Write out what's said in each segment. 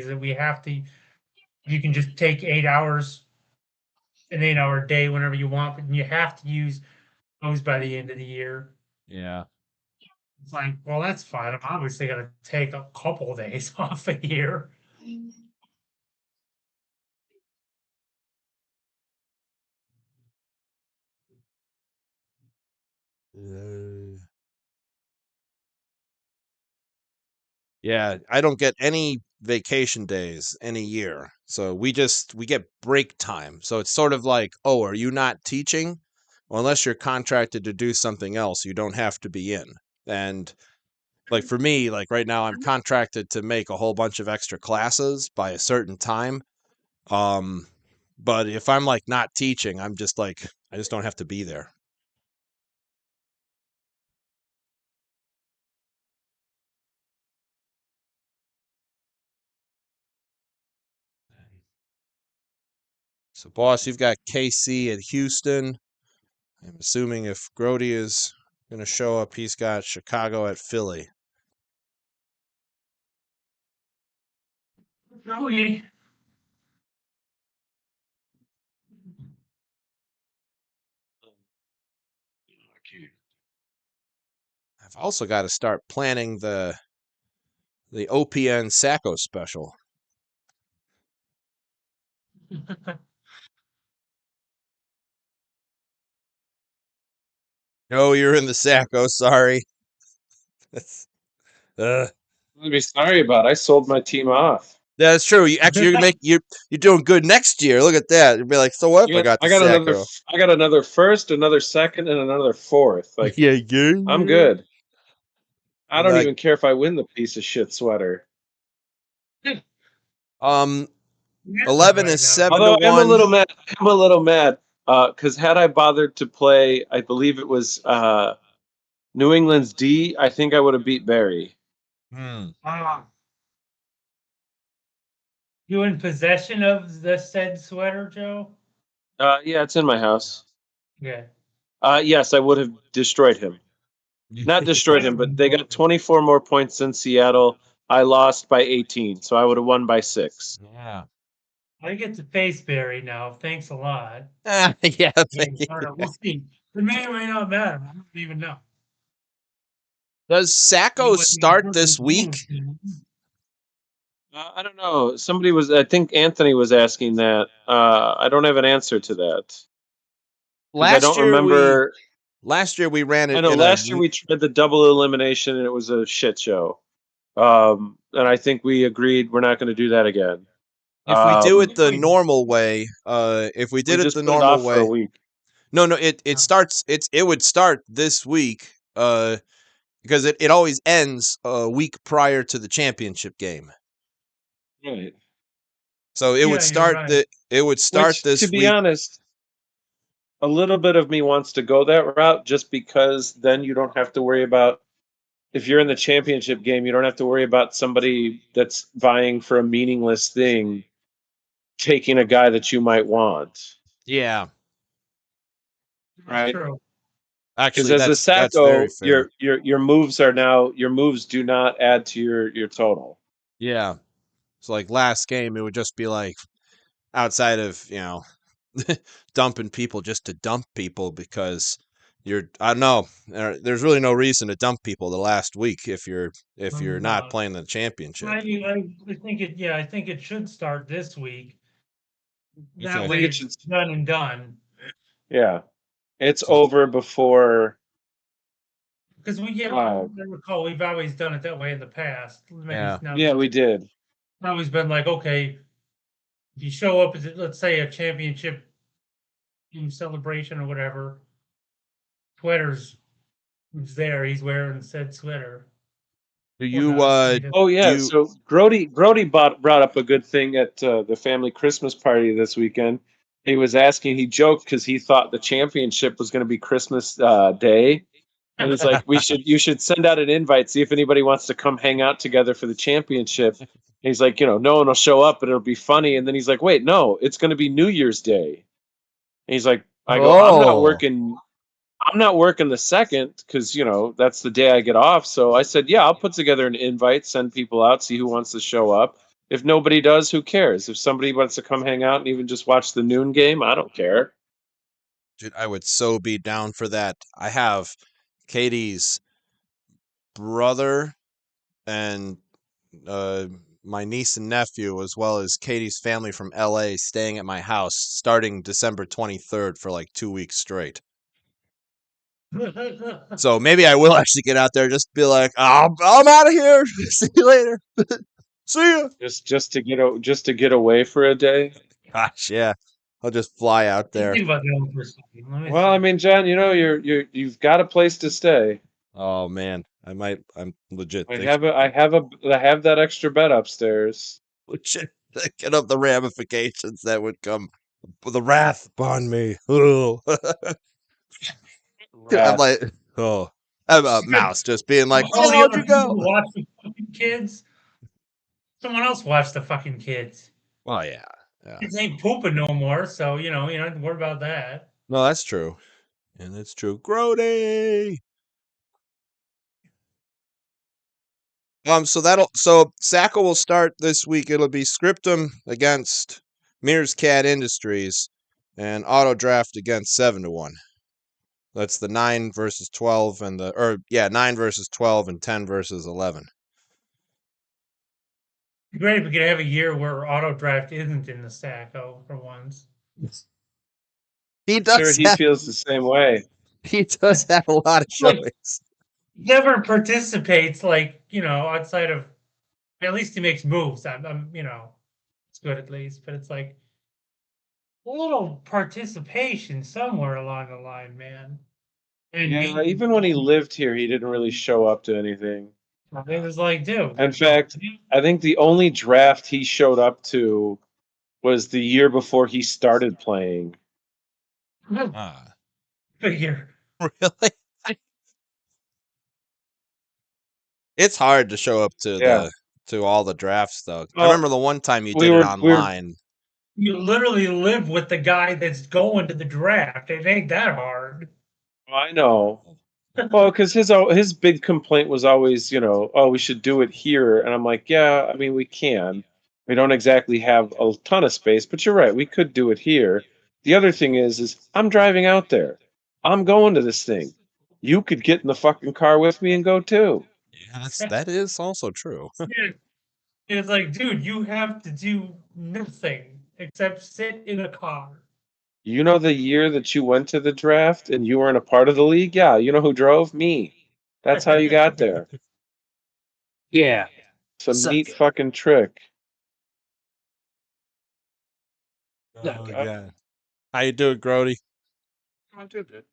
that we have to. You can just take 8 hours, an 8 hour day whenever you want, but you have to use those by the end of the year. Yeah. It's like, well, that's fine. I'm obviously going to take a couple of days off a year. Yeah, I don't get any vacation days any year. So we get break time. So it's sort of like, oh, are you not teaching? Well, unless you're contracted to do something else, you don't have to be in. And like for me, like right now I'm contracted to make a whole bunch of extra classes by a certain time. But if I'm like not teaching, I'm just like I just don't have to be there. So boss, you've got KC at Houston. I'm assuming if Grody is going to show up, he's got Chicago at Philly. Really? I've also got to start planning the OPN Sacco special. No, you're in the Sacco. Sorry. I'd be sorry about it. I sold my team off. That's true. You're doing good next year. Look at that. You'd be like, so what if I got the Sacco? I got another first, another second, and another fourth. Like, yeah. I'm good. I don't Like, even care if I win the piece of shit sweater. 11 is 7 Although to 1. I'm a little mad. Because had I bothered to play, I believe it was New England's D, I think I would have beat Barry. You in possession of the said sweater, Joe? Yeah, it's in my house. Yeah. Yes, I would have destroyed him. Not destroyed him, but they got 24 more points than Seattle. I lost by 18, so I would have won by 6. Yeah. I get to face Barry now. Thanks a lot. Yeah. We'll see. It may or may not matter. I don't even know. Does Sacco start this week? I don't know. I think Anthony was asking that. I don't have an answer to that. Last year we ran it. I know. Last year we tried the double elimination and it was a shit show. And I think we agreed we're not going to do that again. If we do it the normal way, if we did it the normal way, for a week. No, it would start this week, because it always ends a week prior to the championship game. Right. So it would start this week. To be honest, a little bit of me wants to go that route just because then you don't have to worry about, if you're in the championship game, you don't have to worry about somebody that's vying for a meaningless thing taking a guy that you might want. Yeah. Right. True. Actually, as a Sacco, your moves do not add to your total. Yeah. So like last game, it would just be like outside of, dumping people just to dump people because I don't know. There's really no reason to dump people the last week if you're not playing the championship. I think it should start this week. That way it's done and done. Yeah. It's over before. Because I recall we've always done it that way in the past. Yeah, we did. It's always been like, okay, if you show up as, let's say, a championship celebration or whatever, sweater's who's there, he's wearing said sweater. Do you? So Grody brought up a good thing at the family Christmas party this weekend. He was asking. He joked because he thought the championship was going to be Christmas Day, and he's like, "You should send out an invite, see if anybody wants to come hang out together for the championship." And he's like, no one will show up, but it'll be funny. And then he's like, "Wait, no, it's going to be New Year's Day." And he's like, "I go, I'm not working." I'm not working the second because, that's the day I get off. So I said, yeah, I'll put together an invite, send people out, see who wants to show up. If nobody does, who cares? If somebody wants to come hang out and even just watch the noon game, I don't care. Dude, I would so be down for that. I have Katie's brother and my niece and nephew, as well as Katie's family from LA, staying at my house starting December 23rd for like 2 weeks straight. So maybe I will actually get out there, just be like, I'm out of here. See you later. See ya. Just to get away for a day. Gosh, yeah. I'll just fly out there. Think about going for something. Let me Well, see. I mean, John, you've got a place to stay. Oh man, I'm legit I thinking have that extra bed upstairs. legit thinking of the ramifications that would come, the wrath upon me. Oh. I'm Wrath. like, oh, I'm a mouse just being like, All where the the hell'd other you people go? watch the fucking kids. Someone else watch the fucking kids. Well, yeah. Kids ain't pooping no more, so you don't have to worry about that. No, that's true. And it's true. Grody. So Sacco will start this week. It'll be Scriptum against Mears Cat Industries and Auto Draft against 7-1. That's the 9 versus 12 and 9 versus 12 and 10 versus 11. It'd be great if we could have a year where auto draft isn't in the Sacco for once. He Sure, he feels the same way. He does have a lot of Like- showings. Never participates, outside of. At least he makes moves. I'm it's good at least, but it's like a little participation somewhere along the line, man. And Yeah, even when he lived here, he didn't really show up to anything. it was like, dude. In fact, I think the only draft he showed up to was the year before he started playing. Figure. Really? It's hard to show up to to all the drafts though. I remember the one time you did it online. You literally live with the guy that's going to the draft. It ain't that hard. I know. Well, because his big complaint was always, oh, we should do it here, and I'm like, yeah, I mean, we can. We don't exactly have a ton of space, but you're right, we could do it here. The other thing is I'm driving out there. I'm going to this thing. You could get in the fucking car with me and go too. Yeah, that is also true. It's like, dude, you have to do nothing except sit in a car. You know the year that you went to the draft and you weren't a part of the league? Yeah, you know who drove? Me. That's how you got there. Yeah. It's a neat fucking trick. Oh, God. How you doing, Grody? I'm doing good.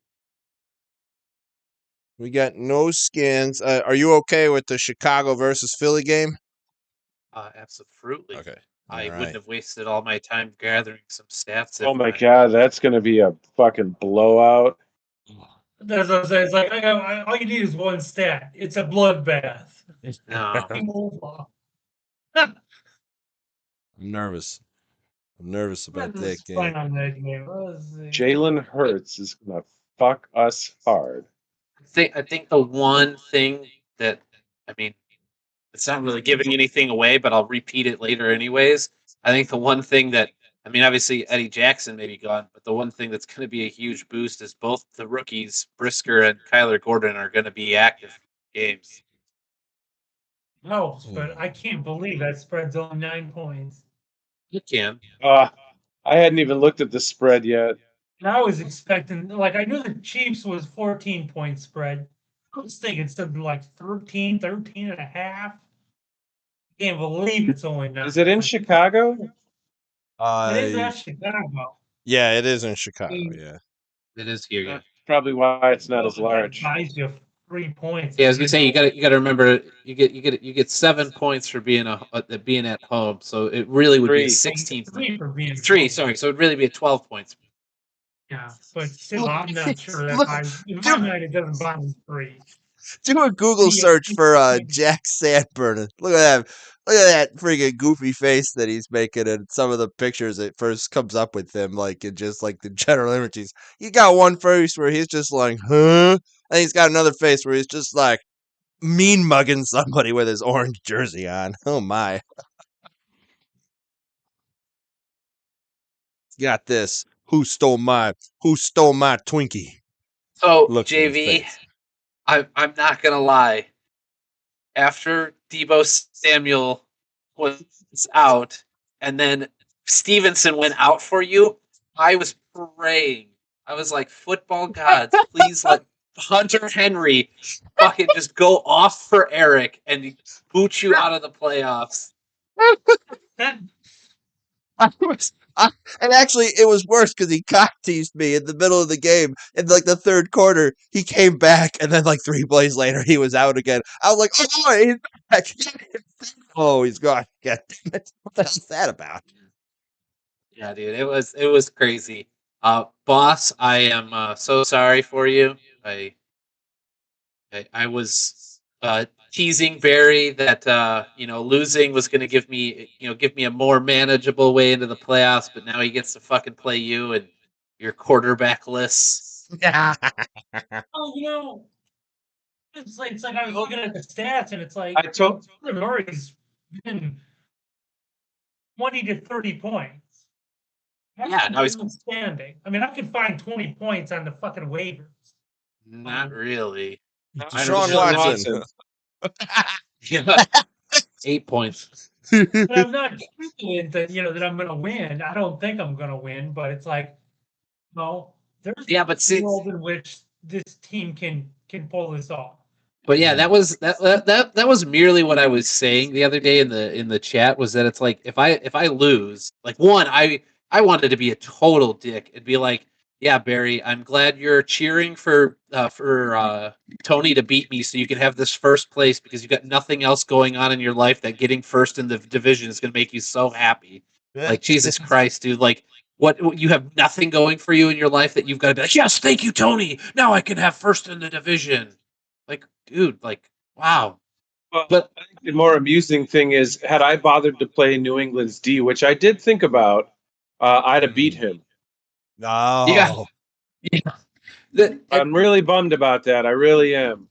We got no skins. Are you okay with the Chicago versus Philly game? Absolutely. Okay. I All right. wouldn't have wasted all my time gathering some stats. Oh my god, that's gonna be a fucking blowout. That's what I'm saying. It's like all you need is one stat. It's a bloodbath. No. I'm nervous. I'm nervous about that game. On that game. Let's see. Jalen Hurts is gonna fuck us hard. I think the one thing that, I mean, it's not really giving anything away, but I'll repeat it later anyways. I think the one thing that, I mean, obviously Eddie Jackson may be gone, but the one thing that's going to be a huge boost is both the rookies, Brisker and Kyler Gordon, are going to be active games. No, but I can't believe that spread's only 9 points. You can. I hadn't even looked at the spread yet. And I was expecting, I knew the Chiefs was 14-point spread. I was thinking something like 13 and a half. Can't believe it's only 9. Is it in Chicago? It is at Chicago. Yeah, it is in Chicago. Yeah, It is here. Yeah. That's probably why it's not as large. That buys you 3 points. Yeah, I was gonna say you got to remember you get 7 points for being at home, so it really would be a 16. 3 for being 3, sorry, so it'd really be a 12 points. Yeah, but still, I'm not sure that buys. In my mind, it doesn't buy me 3. do a Google search for Jack Sandburn. Look at that! Look at that freaking goofy face that he's making, and some of the pictures it first comes up with him, like in just like the general images. He got one face where he's just like, huh, and he's got another face where he's just like mean mugging somebody with his orange jersey on. Oh my! got this. Who stole my Twinkie? So Look on his JV, face. I'm not gonna lie. After Debo Samuel was out, and then Stevenson went out for you, I was praying. I was like, football gods, please let Hunter Henry fucking just go off for Eric and boot you out of the playoffs. That And actually, it was worse because he cock teased me in the middle of the game. In like the third quarter, he came back, and then like 3 plays later, he was out again. I was like, "Oh, he's back! Oh, he's gone again! What the hell's that about?" Yeah, dude, it was crazy. Boss, I am so sorry for you. I was teasing Barry that losing was going to give me a more manageable way into the playoffs, but now he gets to fucking play you and your quarterbackless. oh, it's like I was looking at the stats, and it's like I told Murray's been 20 to 30 points. Yeah, now he's outstanding. I mean, I could find 20 points on the fucking waivers. not really. Deshaun Watson. Yeah, 8 points. But I'm not confident that that I'm going to win. I don't think I'm going to win, but it's like, no, there's But a world in which this team can pull this off. But yeah, that was merely what I was saying the other day in the chat, was that it's like if I lose, like, one, I wanted to be a total dick and be like, yeah, Barry, I'm glad you're cheering for Tony to beat me so you can have this first place because you got nothing else going on in your life that getting first in the division is going to make you so happy. Like, Jesus Christ, dude, like, what you have nothing going for you in your life that you've got to be like, yes, thank you, Tony. Now I can have first in the division. Like, dude, like, wow. Well, But I think the more amusing thing is, had I bothered to play New England's D, which I did think about, I'd have beat him. No. yeah. I'm really bummed about that. I really am.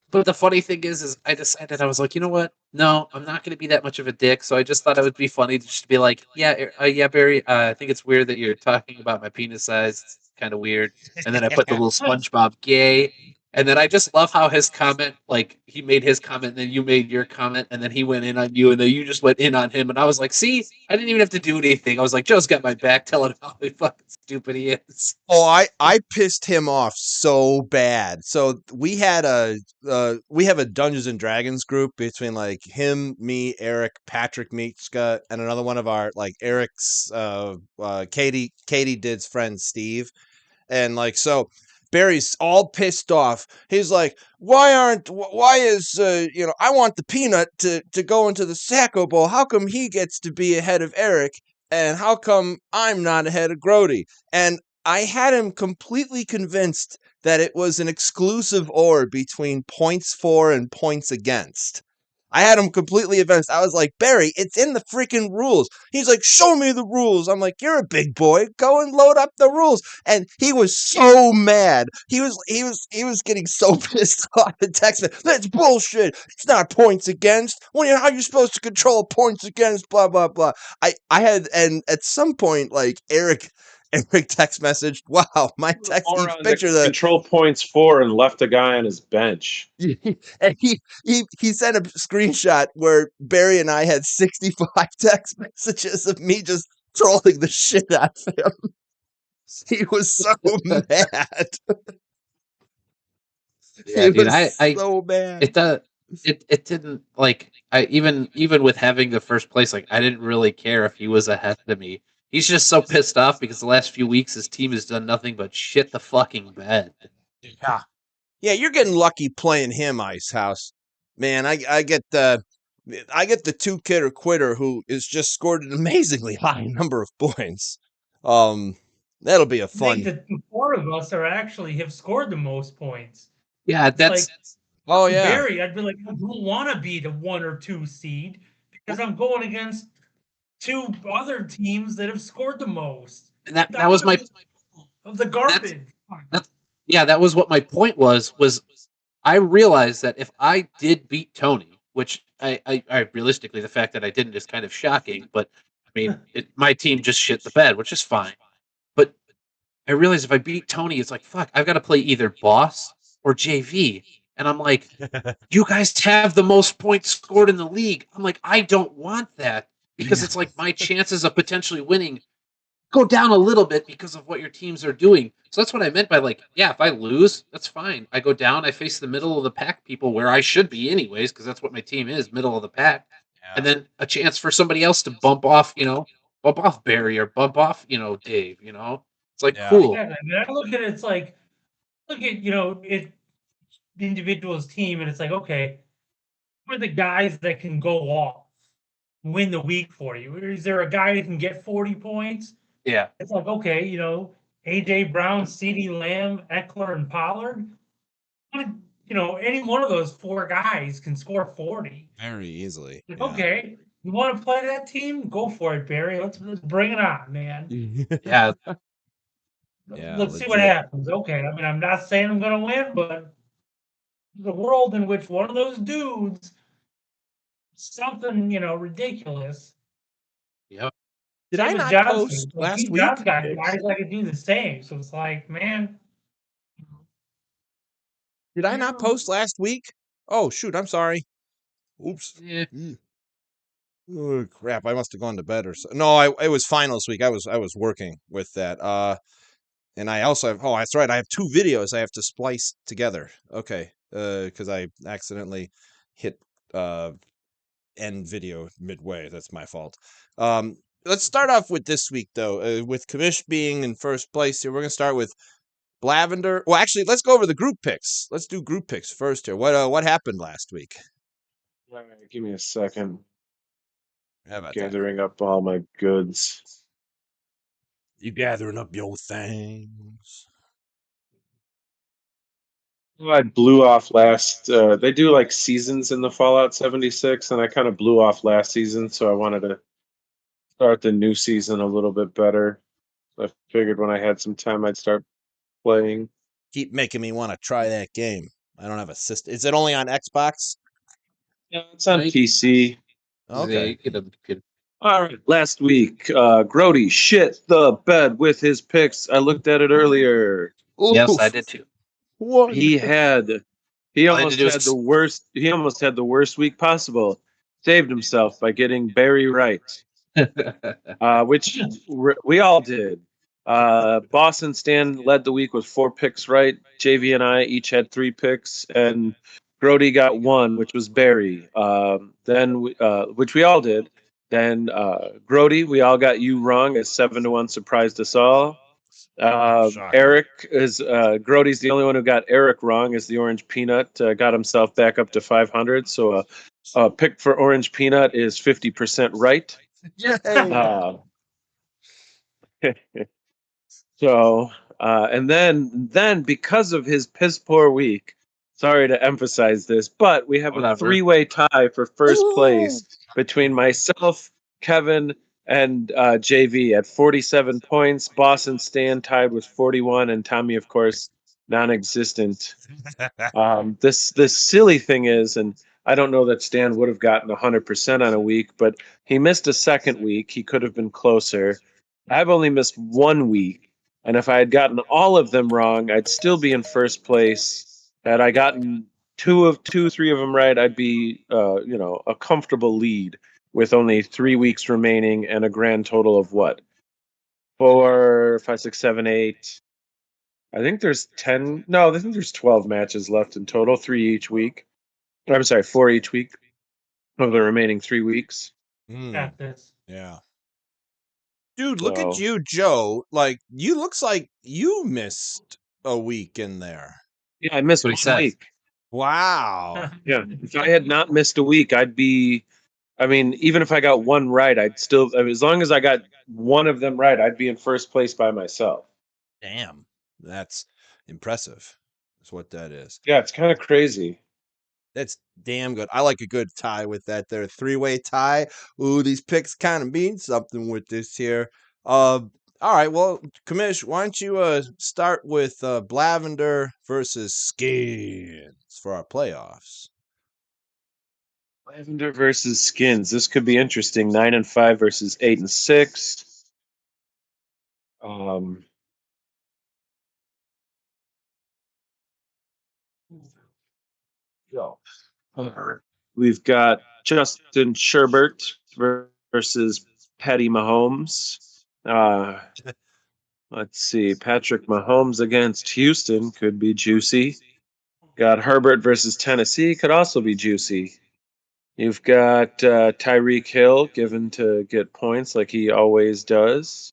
But the funny thing is I decided, I was like, you know what? No, I'm not going to be that much of a dick. So I just thought it would be funny to just be like, yeah, Barry, I think it's weird that you're talking about my penis size. It's kind of weird. And then I put the little SpongeBob gay. And then I just love how his comment, like, he made his comment, and then you made your comment, and then he went in on you, and then you just went in on him. And I was like, see, I didn't even have to do anything. I was like, Joe's got my back, telling him how fucking stupid he is. Oh, I pissed him off so bad. So we have a Dungeons and Dragons group between like him, me, Eric, Patrick Mitska, and another one of our like Eric's Katie Did's friend Steve. And like, so Barry's all pissed off. He's like, why is I want the peanut to go into the Sacco Bowl. How come he gets to be ahead of Eric? And how come I'm not ahead of Grody? And I had him completely convinced that it was an exclusive or between points for and points against. I had him completely convinced. I was like, Barry, it's in the freaking rules. He's like, show me the rules. I'm like, you're a big boy. Go and load up the rules. And he was so mad. He was getting so pissed off and texting, that's bullshit. It's not points against. How are you supposed to control points against? Blah, blah, blah. And at some point, like, Eric text messaged, wow, my text keeps picture the control points for and left a guy on his bench. And he sent a screenshot where Barry and I had 65 text messages of me just trolling the shit out of him. He was so mad. Yeah, dude, so mad. It didn't, like, I even with having the first place, like, I didn't really care if he was ahead of me. He's just so pissed off because the last few weeks his team has done nothing but shit the fucking bed. Yeah, you're getting lucky playing him, Icehouse. Man, I get the 2-kidder quitter who is just scored an amazingly high number of points. That'll be a fun. I think the 4 of us have scored the most points. Yeah, that's like, oh yeah. Barry, I'd be like, I don't want to be the 1 or 2 seed because I'm going against 2 other teams that have scored the most. And that was my of the garbage. That was what my point was I realized that if I did beat Tony, which I realistically, the fact that I didn't is kind of shocking, but I mean, my team just shit the bed, which is fine. But I realize if I beat Tony, it's like, fuck, I've got to play either boss or JV. And I'm like, you guys have the most points scored in the league. I'm like, I don't want that because it's like my chances of potentially winning go down a little bit because of what your teams are doing. So that's what I meant by like, yeah, if I lose, that's fine. I go down, I face the middle of the pack people where I should be anyways, because that's what my team is, middle of the pack. And then a chance for somebody else to bump off Barry or bump off, Dave, It's like Yeah. cool. Exactly. I mean, I look at it, it's like, look at, the individual's team, and it's like, okay, who are the guys that can go off, win the week for you? Is there a guy who can get 40 points? Yeah. It's like, okay, AJ Brown, CeeDee Lamb, Eckler, and Pollard. Any one of those four guys can score 40. Very easily. Like, Yeah. okay, you want to play that team? Go for it, Barry. Let's bring it on, man. Yeah. Yeah, Let's see what legit. happens. Okay, I mean, I'm not saying I'm going to win, but the world in which one of those dudes, something, ridiculous. Yep. Did Same I with not Johnson. post Like, last Pete week? Johnson got guys that could do the same. So it's like, man. Did I not post last week? Oh shoot, I'm sorry. Oops. Yeah. Oh, crap, I must have gone to bed or so. No, it was finals week. I was working with that. And I also have, that's right, I have two videos I have to splice together. Okay. Because I accidentally hit end video midway. That's my fault. Let's start off with this week though. With Kamish being in first place here, we're gonna start with Blavender. Well, actually, let's go over the group picks. Let's do group picks first here. What happened last week? All right, give me a second. How about that? Gathering up all my goods. You gathering up your things? Well, I blew off last. They do like seasons in the Fallout 76, and I kind of blew off last season, so I wanted to start the new season a little bit better. I figured when I had some time, I'd start playing. Keep making me want to try that game. I don't have a system. Is it only on Xbox? Yeah, it's on Right. PC. Okay. You could All right, last week, Grody shit the bed with his picks. I looked at it earlier. Yes, I did too. What? He All I had to almost do is had the worst. He almost had the worst week possible. Saved himself by getting Barry right, which we all did. Boss and Stan led the week with 4 picks right. JV and I each had 3 picks, and Grody got 1, which was Barry. Which we all did. Then Grody, we all got you wrong, as 7-1 surprised us all. Shocking. Eric is Grody's the only one who got Eric wrong, as the Orange Peanut got himself back up to 500. So a pick for Orange Peanut is 50% right. Yay. So and then because of his piss poor week, sorry to emphasize this, but we have a Whatever. 3-way tie for first place between myself, Kevin, and JV at 47 points. Boss and Stan tied with 41, and Tommy, of course, non-existent. This silly thing is, and I don't know that Stan would have gotten 100% on a week, but he missed a second week. He could have been closer. I've only missed 1 week, and if I had gotten all of them wrong, I'd still be in first place. Had I gotten 3 of them right, I'd be a comfortable lead with only 3 weeks remaining and a grand total of what? 4, 5, 6, 7, 8. I think there's 10. No, I think there's 12 matches left in total, 3 each week. I'm sorry, 4 each week of the remaining 3 weeks. Got this. Yeah. Dude, look at So- you, Joe. Like, looks like you missed a week in there. Yeah, I missed What he 1 said. week. Wow. Yeah, if I had not missed a week, I'd be. I mean, even if I got 1 right, I'd still. I mean, as long as I got 1 of them right, I'd be in first place by myself. Damn. That's impressive. That's what that is. Yeah, it's kind of crazy. That's damn good. I like a good tie with that there. 3-way tie. Ooh, these picks kind of mean something with this here. All right, well, Kamish, why don't you start with Blavender versus Skins for our playoffs? Lavender versus Skins. This could be interesting. 9-5 versus 8-6. Go. We've got Justin Sherbert versus Patty Mahomes. Let's see. Patrick Mahomes against Houston could be juicy. Got Herbert versus Tennessee, could also be juicy. You've got Tyreek Hill given to get points like he always does.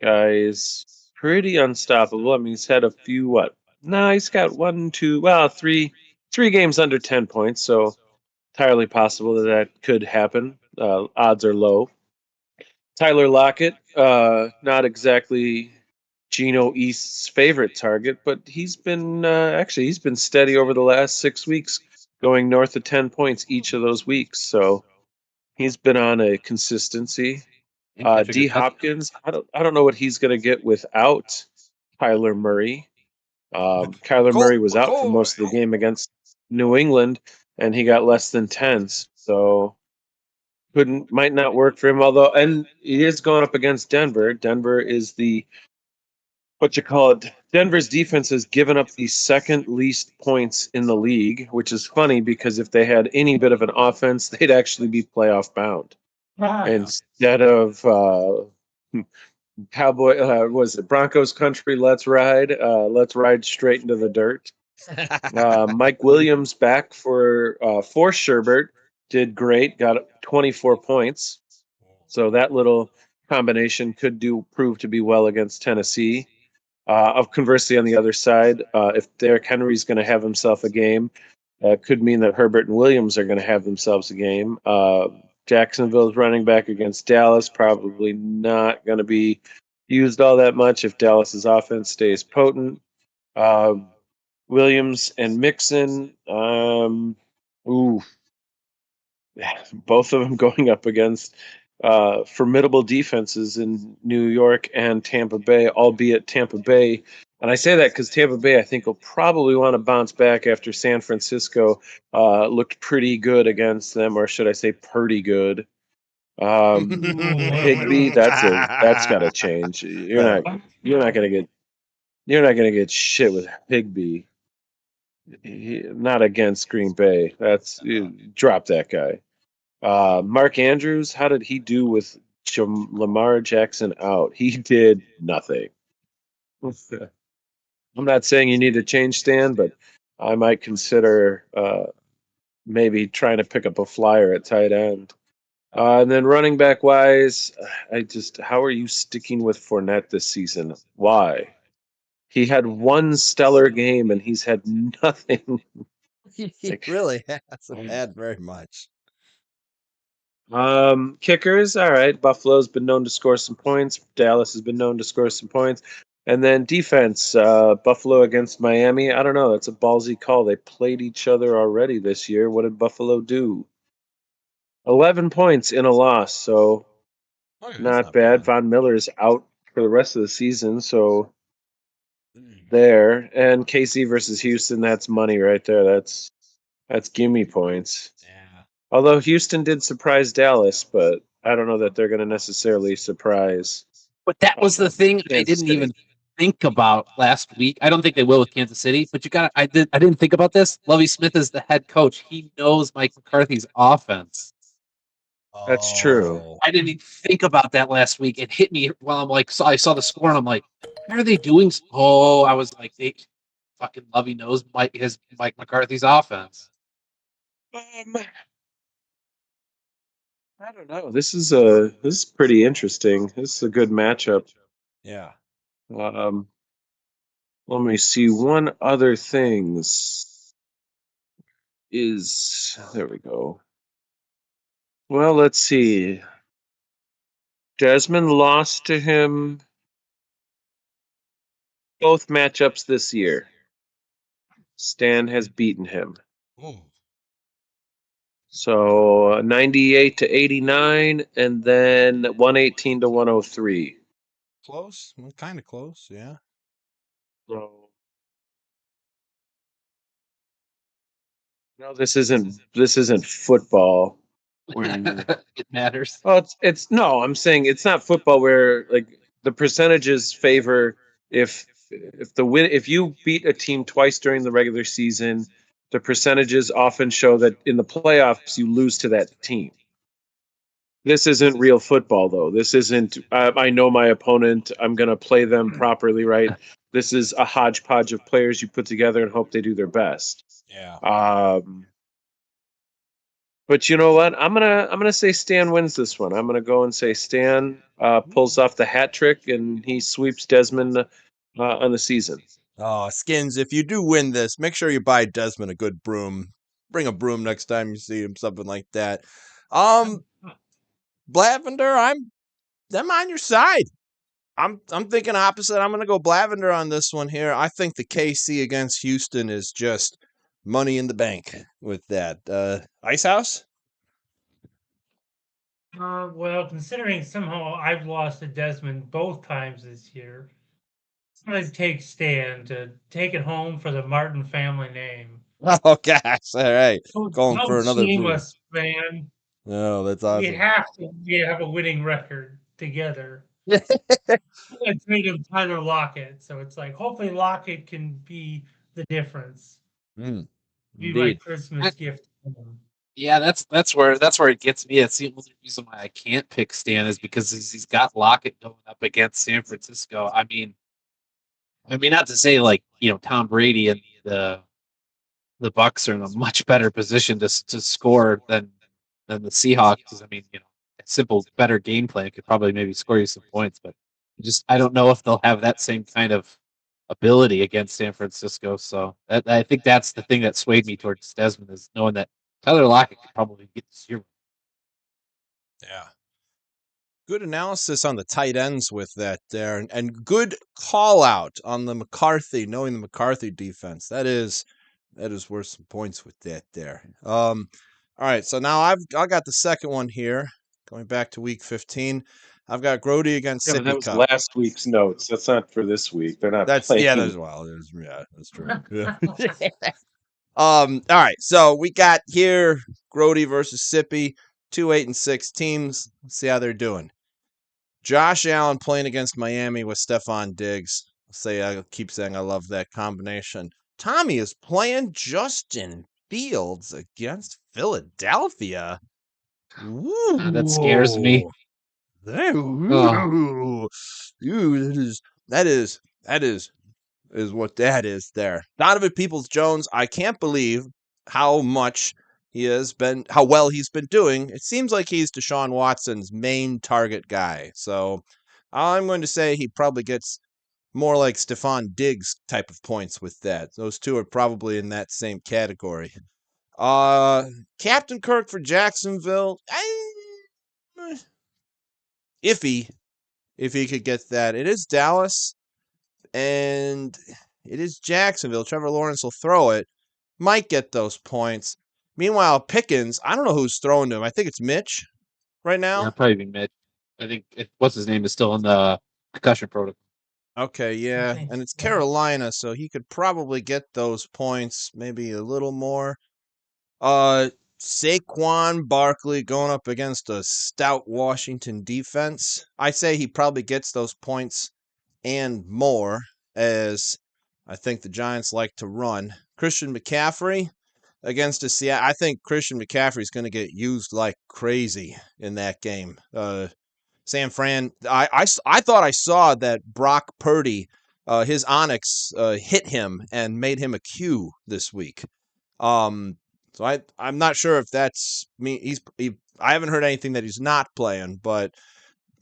Guy's pretty unstoppable. I mean, he's had a few, No, he's got 3 games under 10 points, so entirely possible that could happen. Odds are low. Tyler Lockett, not exactly Geno East's favorite target, but he's been steady over the last 6 weeks, going north of 10 points each of those weeks. So he's been on a consistency. D Hopkins, I don't know what he's going to get without Kyler Murray. Kyler Murray was out for most of the game against New England, and he got less than 10s. So might not work for him. Although, and he is going up against Denver. Denver is Denver's defense has given up the second least points in the league, which is funny because if they had any bit of an offense, they'd actually be playoff bound. Instead of was it Broncos country? Let's ride straight into the dirt. Mike Williams back for Sherbert did great, got 24 points. So that little combination could prove to be well against Tennessee. Conversely, on the other side, if Derrick Henry's going to have himself a game, could mean that Herbert and Williams are going to have themselves a game. Jacksonville's running back against Dallas, probably not going to be used all that much if Dallas's offense stays potent. Williams and Mixon, both of them going up against formidable defenses in New York and Tampa Bay, albeit Tampa Bay. And I say that because Tampa Bay, I think, will probably want to bounce back after San Francisco looked pretty good against them, or should I say, pretty good. Higbee, that's got to change. You're not gonna get shit with Higbee. Not against Green Bay. Drop that guy. Mark Andrews, how did he do with Lamar Jackson out? He did nothing. I'm not saying you need to change Stan, but I might consider maybe trying to pick up a flyer at tight end. And then running back wise, how are you sticking with Fournette this season? Why? He had one stellar game and he's had nothing. He really hasn't had very much. Kickers, all right. Buffalo's been known to score some points. Dallas has been known to score some points. And then defense, Buffalo against Miami. I don't know. That's a ballsy call. They played each other already this year. What did Buffalo do? 11 points in a loss, so not bad. Von Miller's out for the rest of the season, so there. And KC versus Houston, that's money right there. That's gimme points. Yeah. Although Houston did surprise Dallas, but I don't know that they're going to necessarily surprise. But that was the thing I didn't even think about last week. I don't think they will with Kansas City, but I didn't think about this. Lovie Smith is the head coach. He knows Mike McCarthy's offense. That's true. I didn't even think about that last week. It hit me while I saw the score and I'm like, how are they doing? I was like, fucking Lovie knows Mike McCarthy's offense. I don't know. This is pretty interesting. This is a good matchup. Yeah. Let me see. One other things is there we go. Well, let's see. Desmond lost to him both matchups this year. Stan has beaten him. Ooh. So 98 to 89, and then 118 to 103. Close, kind of close, yeah. So No, this isn't football. Where It matters. oh, it's no. I'm saying it's not football where like the percentages favor if you beat a team twice during the regular season, the percentages often show that in the playoffs you lose to that team. This isn't real football, though. This isn't. I know my opponent. I'm going to play them properly, right? This is a hodgepodge of players you put together and hope they do their best. Yeah. But you know what? I'm gonna say Stan wins this one. I'm gonna go and say Stan pulls off the hat trick and he sweeps Desmond on the season. Oh, Skins, if you do win this, make sure you buy Desmond a good broom. Bring a broom next time you see him, something like that. Blavender, I'm on your side. I'm thinking opposite. I'm gonna go Blavender on this one here. I think the KC against Houston is just money in the bank with that. Ice House? Well, considering somehow I've lost to Desmond both times this year, I'm going to take Stan to take it home for the Martin family name. Oh gosh. All right. Going How for another broom. shameless, man. Oh, that's We awesome. have to have a winning record together. And trade him Tyler Lockett. So it's like, hopefully Lockett can be the difference. Be my Indeed. Christmas gift to him. Yeah, that's where it gets me. It's the only reason why I can't pick Stan is because he's got Lockett going up against San Francisco. I mean, not to say like Tom Brady and the Bucks are in a much better position to score than the Seahawks. Because I mean, a simple better game plan could probably maybe score you some points, but I don't know if they'll have that same kind of ability against San Francisco. So I think that's the thing that swayed me towards Desmond is knowing that Tyler Lockett could probably get this year. Yeah. Good analysis on the tight ends with that there, and good call out on the McCarthy, knowing the McCarthy defense. That is worth some points with that there. All right, so now I got the second one here. Going back to week 15, I've got Grody against Yeah, but Sippy that was Cup. last week's notes. That's not for this week. They're not That's playing. that's true. Yeah. All right, so we got here Grody versus Sippy, 2-8-6 teams. Let's see how they're doing. Josh Allen playing against Miami with Stephon Diggs. I keep saying I love that combination. Tommy is playing Justin Fields against Philadelphia. Ooh, That scares me. That is what that is there. Donovan Peoples-Jones, I can't believe how well he's been doing. It seems like he's Deshaun Watson's main target guy. So I'm going to say he probably gets more like Stephon Diggs type of points with that. Those two are probably in that same category. Captain Kirk for Jacksonville. If he could get that. It is Dallas and it is Jacksonville. Trevor Lawrence will throw it. Might get those points. Meanwhile, Pickens, I don't know who's throwing to him. I think it's Mitch right now. Yeah, probably Mitch. I think what's his name is still in the concussion protocol. Okay, yeah. And it's Carolina, so he could probably get those points, maybe a little more. Saquon Barkley going up against a stout Washington defense. I say he probably gets those points and more, as I think the Giants like to run. Christian McCaffrey against a Seattle. I think Christian McCaffrey is going to get used like crazy in that game. San Fran, I thought I saw that Brock Purdy, his Onyx, hit him and made him a Q this week. So I'm not sure if that's me. I haven't heard anything that he's not playing, but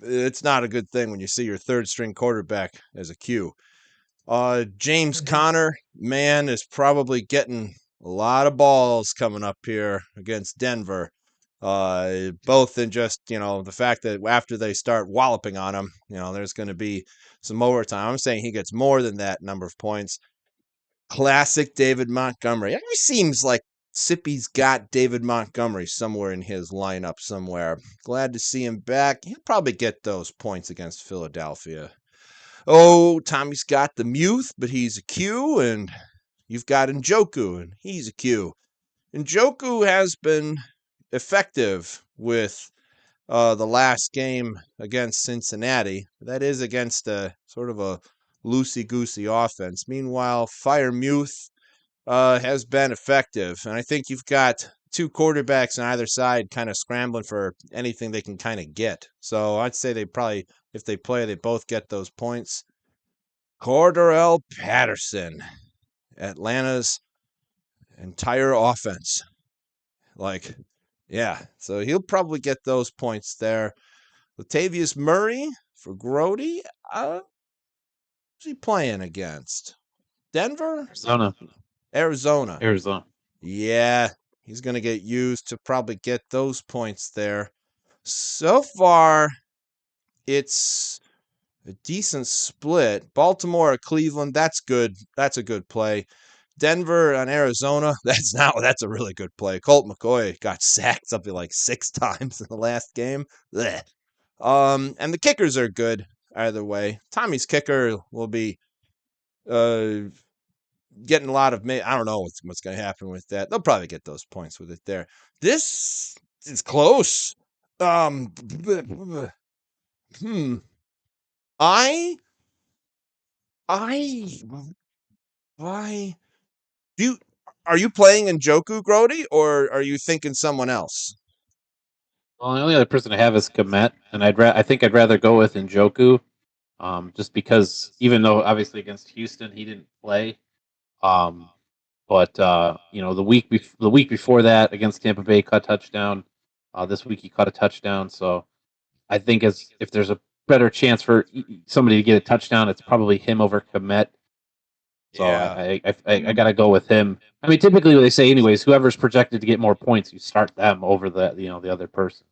it's not a good thing when you see your third string quarterback as a Q. James Conner, man, is probably getting a lot of balls coming up here against Denver. Both in just, the fact that after they start walloping on him, there's going to be some overtime. I'm saying he gets more than that number of points. Classic David Montgomery. It seems like Sippy's got David Montgomery somewhere in his lineup somewhere. Glad to see him back. He'll probably get those points against Philadelphia. Oh, Tommy's got the Muth, but he's a Q, and you've got Njoku, and he's a Q. Njoku has been effective with the last game against Cincinnati. That is against a sort of a loosey-goosey offense. Meanwhile, Freiermuth has been effective, and I think you've got two quarterbacks on either side kind of scrambling for anything they can kind of get. So I'd say they probably, if they play, they both get those points. Cordarrelle Patterson, Atlanta's entire offense. Like, yeah, so he'll probably get those points there. Latavius Murray for Grody. Who's he playing against? Denver? Arizona. Yeah, he's going to get used to probably get those points there. So far, it's a decent split. Baltimore or Cleveland, that's good. That's a good play. Denver and Arizona, that's a really good play. Colt McCoy got sacked something like 6 times in the last game. Blech. And the kickers are good either way. Tommy's kicker will be getting a lot of. I don't know what's going to happen with that. They'll probably get those points with it there. This is close. Why? Are you playing Njoku, Grody, or are you thinking someone else? Well, the only other person I have is Komet, and I think I'd rather go with Njoku, just because even though obviously against Houston he didn't play, but the week before that against Tampa Bay caught a touchdown. This week he caught a touchdown, so I think if there's a better chance for somebody to get a touchdown, it's probably him over Komet. So Yeah. I gotta go with him. I mean, typically what they say, anyways, whoever's projected to get more points, you start them over the other person.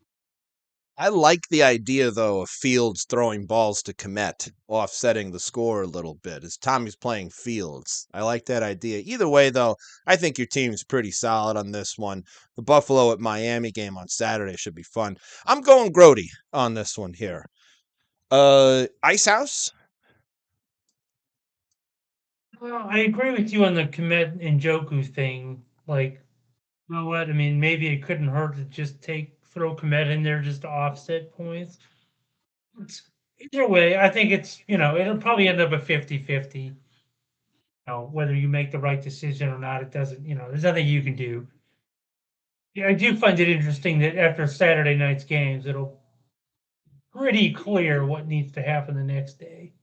I like the idea, though, of Fields throwing balls to Komet, offsetting the score a little bit, as Tommy's playing Fields. I like that idea. Either way, though, I think your team's pretty solid on this one. The Buffalo at Miami game on Saturday should be fun. I'm going Grody on this one here. Ice House? Well, I agree with you on the Komet and Njoku thing. Like, you know what? I mean, maybe it couldn't hurt to just throw Komet in there just to offset points. Either way, I think it'll probably end up a 50-50. Whether you make the right decision or not, it doesn't, there's nothing you can do. Yeah, I do find it interesting that after Saturday night's games, it'll pretty clear what needs to happen the next day.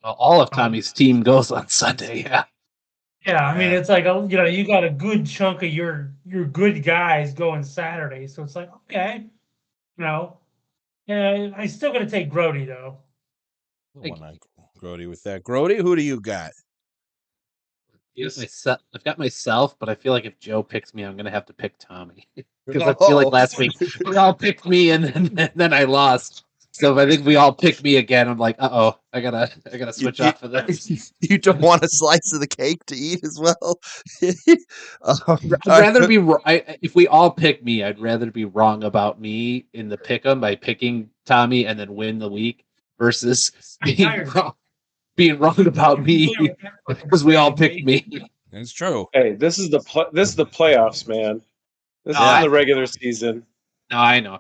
Well, all of Tommy's team goes on Sunday. Yeah. Yeah, I mean, it's like, you got a good chunk of your good guys going Saturday, so it's like, okay, yeah, I still got to take Grody though. Grody with that. Grody, who do you got? I've got myself, but I feel like if Joe picks me, I'm going to have to pick Tommy. Because I feel like last week we all picked me and then I lost. So if I think we all pick me again, I'm like, I gotta switch off of this. You don't want a slice of the cake to eat as well? I'd rather be if we all pick me, I'd rather be wrong about me in the pick 'em by picking Tommy and then win the week versus being wrong about me because we all picked me. That's true. Hey, this is the playoffs, man. This is the regular season. No, I know.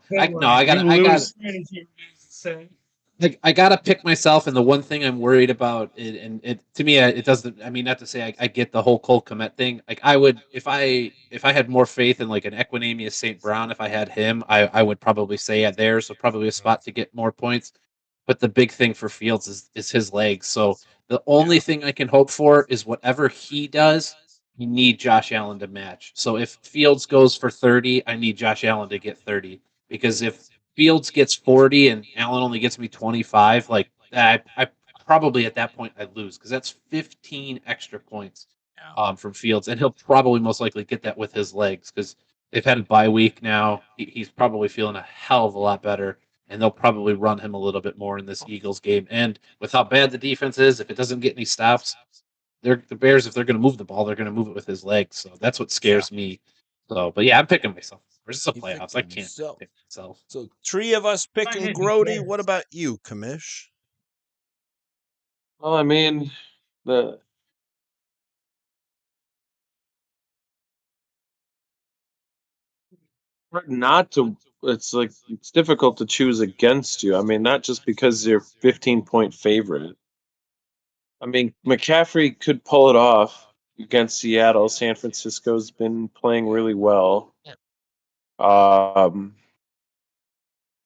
I gotta pick myself, and the one thing I'm worried about, and to me, it doesn't. I mean, not to say I get the whole Cole Kmet thing. Like, I would, if I had more faith in like an Equanimeous St. Brown, if I had him, I would probably say there. So probably a spot to get more points. But the big thing for Fields is his legs. So the only thing I can hope for is whatever he does, you need Josh Allen to match. So if Fields goes for 30, I need Josh Allen to get 30. Because if Fields gets 40 and Allen only gets me 25, like I probably at that point I'd lose because that's 15 extra points from Fields. And he'll probably most likely get that with his legs because they've had a bye week now. He's probably feeling a hell of a lot better. And they'll probably run him a little bit more in this Eagles game. And with how bad the defense is, if it doesn't get any stops, the Bears, if they're going to move the ball, they're going to move it with his legs. So that's what scares me. So, but yeah, I'm picking myself. This is a playoffs. I can't pick myself. So 3 of us picking Grody. What about you, Kamish? Well, I mean, hard not to. It's like it's difficult to choose against you. I mean, not just because you're 15-point favorite. I mean, McCaffrey could pull it off against Seattle. San Francisco's been playing really well. I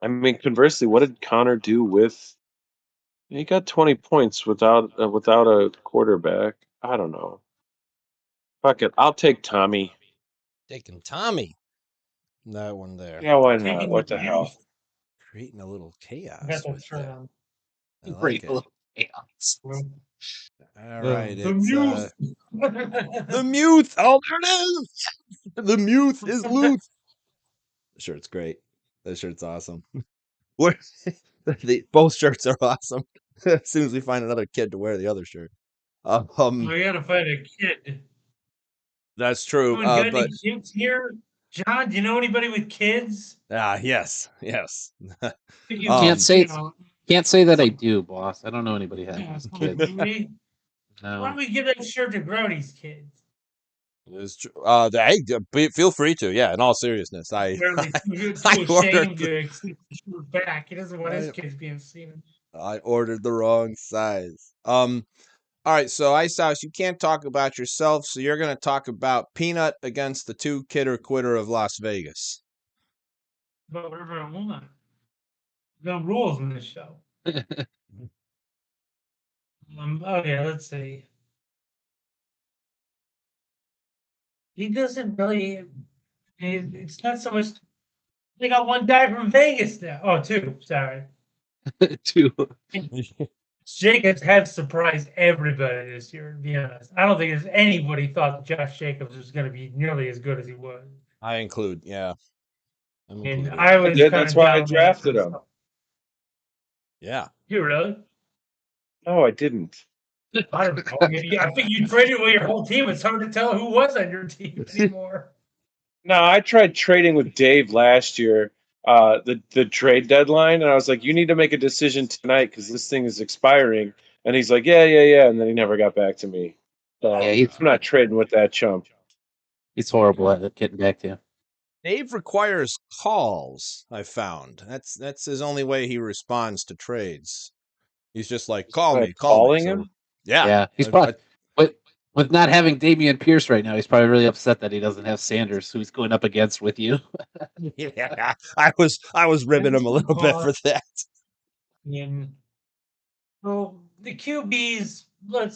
mean, conversely, what did Connor do with? He got 20 points without a quarterback. I don't know. Fuck it, I'll take Tommy. Taking Tommy. That one there. Yeah, why not? Taking What the the hell? Creating a little I chaos got that right shirt there. on. I like Great it. little chaos. All right, The it's Muse. the Muth. Oh, there it is. The Muth is loose. The shirt's great. That shirt's awesome. Where both shirts are awesome. As soon as we find another kid to wear the other shirt. We gotta find a kid. That's true. Anyone got But any kids here? John, do you know anybody with kids? yes. You Can't say you it's- know, Can't say that I do, boss. I don't know anybody yeah, has so kids. why No. don't we give that shirt to Grody's kids? It's true. Feel free to. Yeah, in all seriousness, Apparently, too I ordered ashamed to accept the shirt back. He doesn't want his I, kids being seen. I ordered the wrong size. All right, so Ice House, you can't talk about yourself, so you're going to talk about Peanut against the two kidder quitter of Las Vegas. But whatever I want. No rules in this show. Okay, let's see. He doesn't really. It's not so much. They got one guy from Vegas now. Oh, two. Sorry. Two. Jacobs has surprised everybody this year, to be honest. I don't think there's anybody thought Josh Jacobs was going to be nearly as good as he was. I include, yeah. I'm And included. I was kind That's of why I down drafted him. Yeah. You really? No, I didn't. I don't know. Maybe I think you traded away your whole team. It's hard to tell who was on your team anymore. No, I tried trading with Dave last year, the trade deadline, and I was like, "You need to make a decision tonight because this thing is expiring." And he's like, "Yeah," and then he never got back to me. So Yeah, I'm not trading with that chump. He's horrible at it, getting back to you. Dave requires calls, I found. That's his only way he responds to trades. He's just like, call me. Calling So, him? yeah. He's probably with not having Damian Pierce right now, he's probably really upset that he doesn't have Sanders, who he's going up against with you. Yeah. I was ribbing him a little bit for that. And well, the QBs, I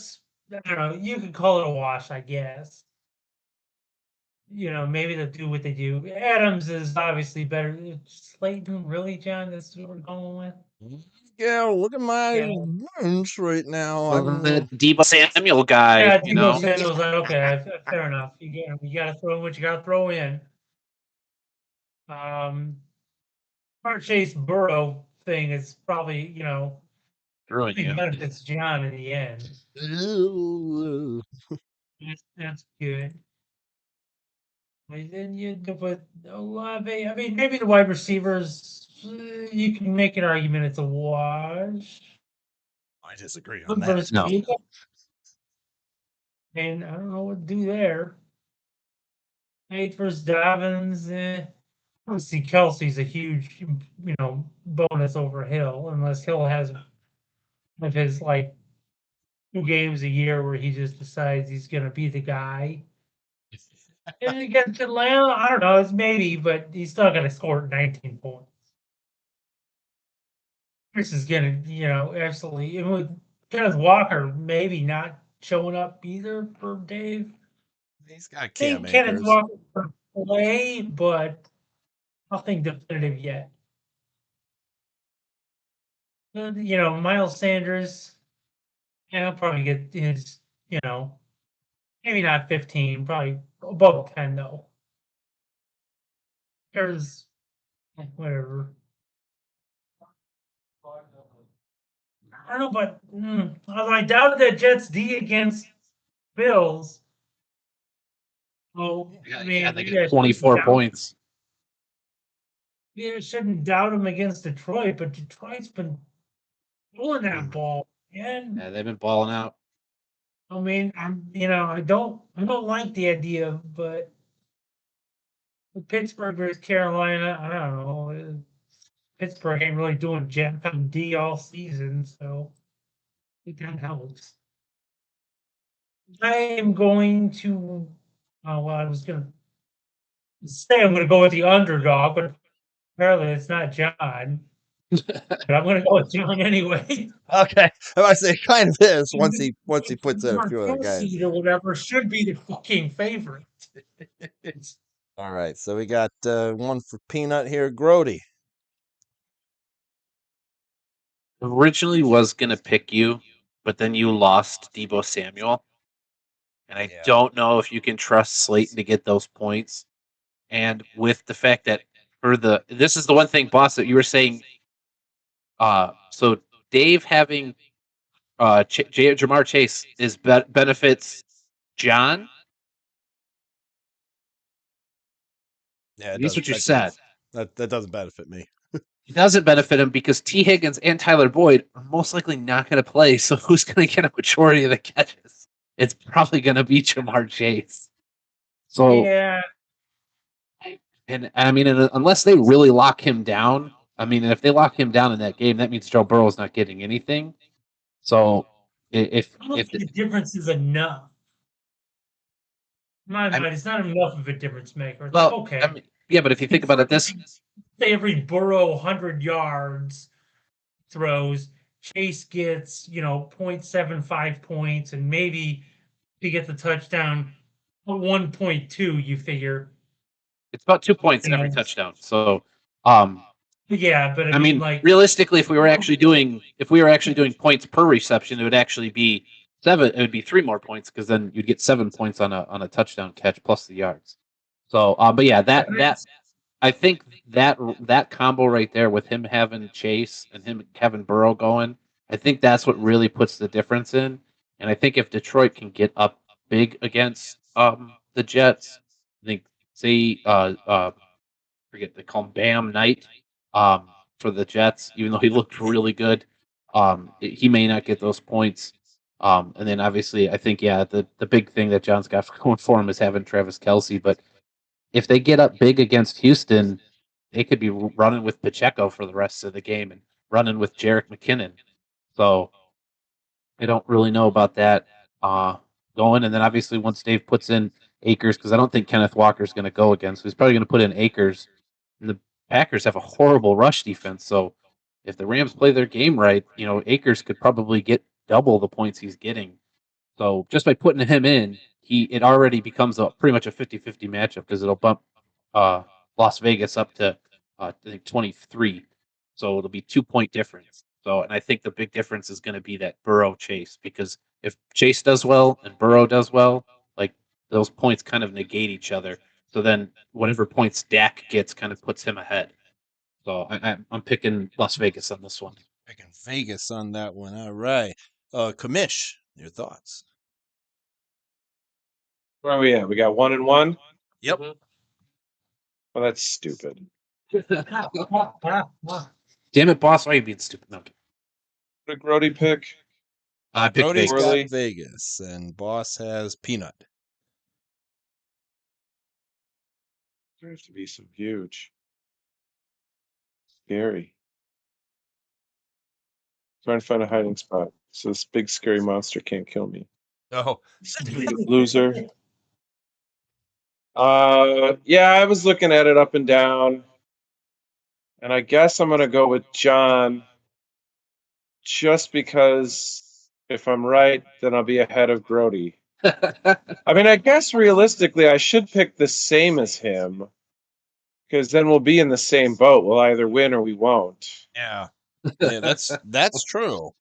don't know, you could call it a wash, I guess. You know, maybe they'll do what they do. Adams is obviously better. Slayton, really, John? That's what we're going with? Yeah, look at my Yeah. bench right now. The Debo Samuel guy, Yeah, you know. Debo Samuel's like, okay, fair enough. You got to throw in what you got to throw in. Chase Burrow thing is probably, Ruin you. benefits John in the end. That's good. And then you put Olave. I mean, maybe the wide receivers, you can make an argument it's a wash. I disagree on Look that. versus No. Jacob. And I don't know what to do there. Nate versus Dobbins. Obviously, Kelsey's a huge, bonus over Hill, unless Hill has of his like 2 games a year where he just decides he's going to be the guy. And against Atlanta, I don't know, it's maybe, but he's still going to score 19 points. Chris is going to, absolutely. And with Kenneth Walker maybe not showing up either for Dave. He's got I Cam think Kenneth Akers. Walker could play, but nothing definitive yet. Miles Sanders, he'll probably get his, maybe not 15, probably above 10 though. There's whatever. I don't know, but although I doubted that Jets D against Bills. Oh, I mean, they maybe I get 24 points. Maybe I shouldn't doubt him against Detroit, but Detroit's been pulling that ball. And Yeah, they've been balling out. I mean, I don't like the idea, but Pittsburgh versus Carolina. I don't know. Pittsburgh ain't really doing jack on D all season, so I think that helps. I am going to. Oh well, I was gonna say I'm gonna go with the underdog, but apparently it's not John. But I'm gonna go with John anyway. Okay, I say it kind of is once he puts in a few other guys. Seed or whatever should be the fucking favorite. All right, so we got one for Peanut here, Grody. Originally was gonna pick you, but then you lost Debo Samuel, and I Yeah. don't know if you can trust Slayton to get those points. And with the fact that this is the one thing, boss, that you were saying. So Dave having Jamar Chase benefits John. Yeah, That's what you said. That doesn't benefit me. It doesn't benefit him because T. Higgins and Tyler Boyd are most likely not going to play. So who's going to get a majority of the catches? It's probably going to be Jamar Chase. So Yeah, and I mean, unless they really lock him down, I mean, if they lock him down in that game, that means Joe Burrow's not getting anything. So if I don't think the difference is enough. My mind, it's not enough of a difference maker. It's well, like, okay. I mean, yeah, but if you think about it, this say every Burrow 100 yards throws, Chase gets 0.75 points, and maybe he gets a touchdown, 1.2. You figure. it's about 2 points every touchdown. So, yeah, but I mean, like realistically, if we were actually doing points per reception, it would actually be 7. It would be 3 more points because then you'd get 7 points on a touchdown catch plus the yards. So, but yeah, that I think that combo right there with him having Chase and him having Burrow going, I think that's what really puts the difference in. And I think if Detroit can get up big against the Jets, I think say forget they call him Bam Knight for the Jets, even though he looked really good. He may not get those points. And then obviously I think the big thing that John's got going for him is having Travis Kelce, but if they get up big against Houston, they could be running with Pacheco for the rest of the game and running with Jerick McKinnon. So I don't really know about that going. And then obviously once Dave puts in Akers, because I don't think Kenneth Walker's going to go again, so he's probably going to put in Akers. And the Packers have a horrible rush defense, so if the Rams play their game right, Akers could probably get double the points he's getting. So just by putting him in, it already becomes pretty much a 50-50 matchup because it'll bump Las Vegas up to I think 23. So it'll be 2-point difference. So and I think the big difference is going to be that Burrow Chase, because if Chase does well and Burrow does well, like those points kind of negate each other. So then whatever points Dak gets kind of puts him ahead. So I'm picking Las Vegas on this one. Picking Vegas on that one. All right. Commish, your thoughts? Where are we at? We got 1 and 1. Yep. Well, that's stupid. Damn it, boss! Why are you being stupid? No, What did Grody pick? I picked Brody's Vegas. Vegas. got Vegas, and Boss has Peanut. There has to be some huge. Scary. Trying to find a hiding spot so this big scary monster can't kill me. Oh, Loser. Yeah, I was looking at it up and down. And I guess I'm gonna go with John just because if I'm right, then I'll be ahead of Grody. I mean, I guess realistically I should pick the same as him. Because then we'll be in the same boat. We'll either win or we won't. yeah. Yeah, that's true.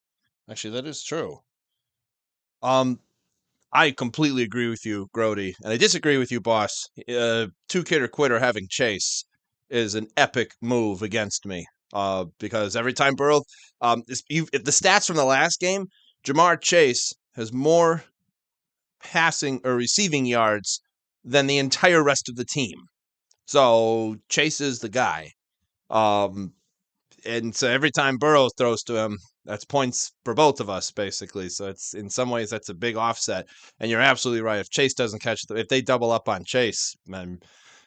Actually, that is true. I completely agree with you, Grody, and I disagree with you, Boss. 2-kid or quitter having Chase is an epic move against me. Because every time Burrow, if the stats from the last game, Jamar Chase has more passing or receiving yards than the entire rest of the team. So Chase is the guy. And so every time Burrow throws to him, that's points for both of us, basically. So it's in some ways that's a big offset. And you're absolutely right. If Chase doesn't catch if they double up on Chase,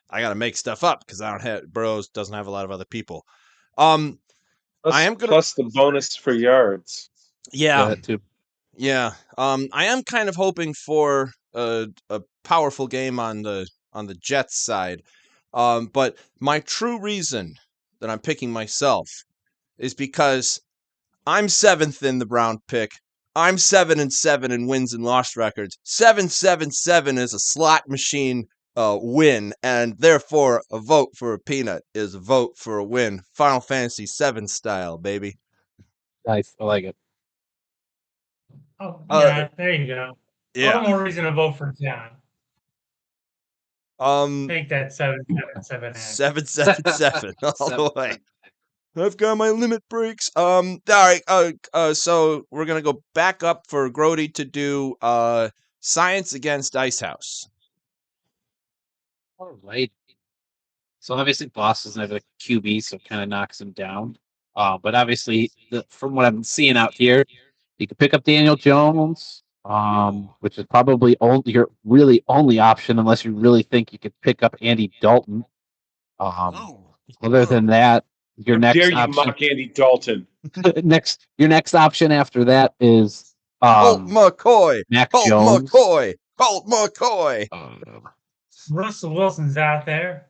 I got to make stuff up because I don't have Burrows doesn't have a lot of other people. Plus, I am gonna plus the bonus for yards. yeah. that too. Yeah, I am kind of hoping for a powerful game on the Jets side, but my true reason that I'm picking myself is because I'm 7th in the Brown pick. I'm 7-7 in wins and loss records. 7-7-7 is a slot machine win, and therefore a vote for a peanut is a vote for a win. Final Fantasy VII style, baby. Nice. I like it. Oh, Uh, yeah, there you go. All the Yeah. more reason to vote for John. Um. Take that 7-7-7 act. 7-7-7 all the way. I've got my limit breaks. All right. So we're gonna go back up for Grody to do science against Icehouse. All right. So obviously, Boss doesn't have a QB, so it kind of knocks him down. But obviously, from what I'm seeing out here, you could pick up Daniel Jones, which is probably your really only option, unless you really think you could pick up Andy Dalton. Other than that, your How next dare you option, mock Andy Dalton? your next option after that is Colt McCoy. Mac Colt Jones. McCoy. Colt McCoy. Russell Wilson's out there.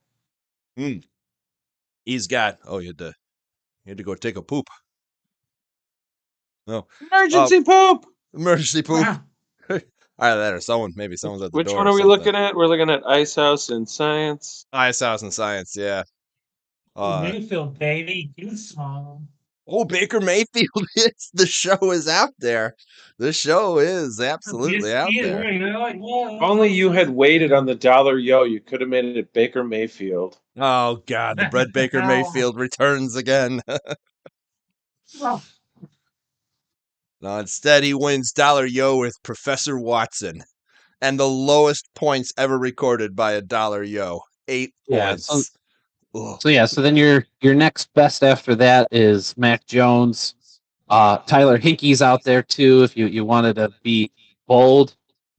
He's got. Oh, you had to go take a poop. No. Emergency poop. Emergency poop. Wow. Either that or maybe someone's at the Which door. one or are we something. looking at? We're looking at Icehouse and Science. Icehouse and science, yeah. Mayfield, baby. You small. Oh, Baker Mayfield is the show is out there. The show is absolutely out there. If only you had waited on the dollar yo, you could have made it Baker Mayfield. Oh God, the Bread Baker Mayfield returns again. No, instead he wins dollar yo with Professor Watson, and the lowest points ever recorded by a dollar yo, 8 points. So then your next best after that is Mac Jones. Tyler Hinkey's out there too if you wanted to be bold.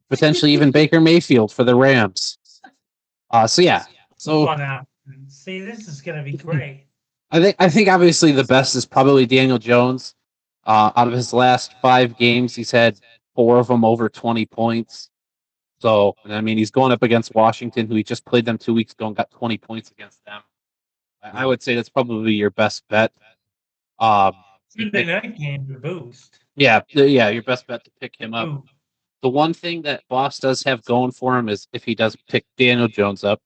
Potentially even Baker Mayfield for the Rams. So see, this is gonna be great. I think obviously the best is probably Daniel Jones. Out of his last 5 games, he's had 4 of them over 20 points. So, I mean, he's going up against Washington, who he just played them 2 weeks ago and got 20 points against them. I would say that's probably your best bet. Sunday night game to boost. Yeah, your best bet to pick him up. Ooh. The one thing that Boss does have going for him is if he does pick Daniel Jones up,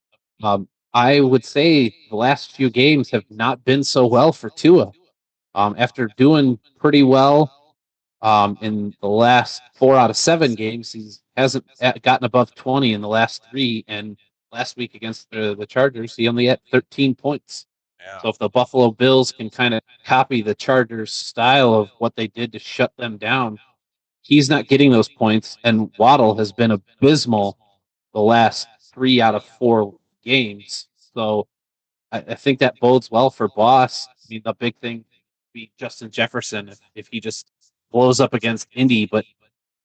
I would say the last few games have not been so well for Tua. After doing pretty well in the last 4 out of 7 games, he hasn't gotten above 20 in the last 3. And last week against the Chargers, he only had 13 points. Yeah. So if the Buffalo Bills can kind of copy the Chargers' style of what they did to shut them down, he's not getting those points. And Waddle has been abysmal the last 3 out of 4 games. So I think that bodes well for Boss. I mean, the big thing be Justin Jefferson if he just blows up against Indy, but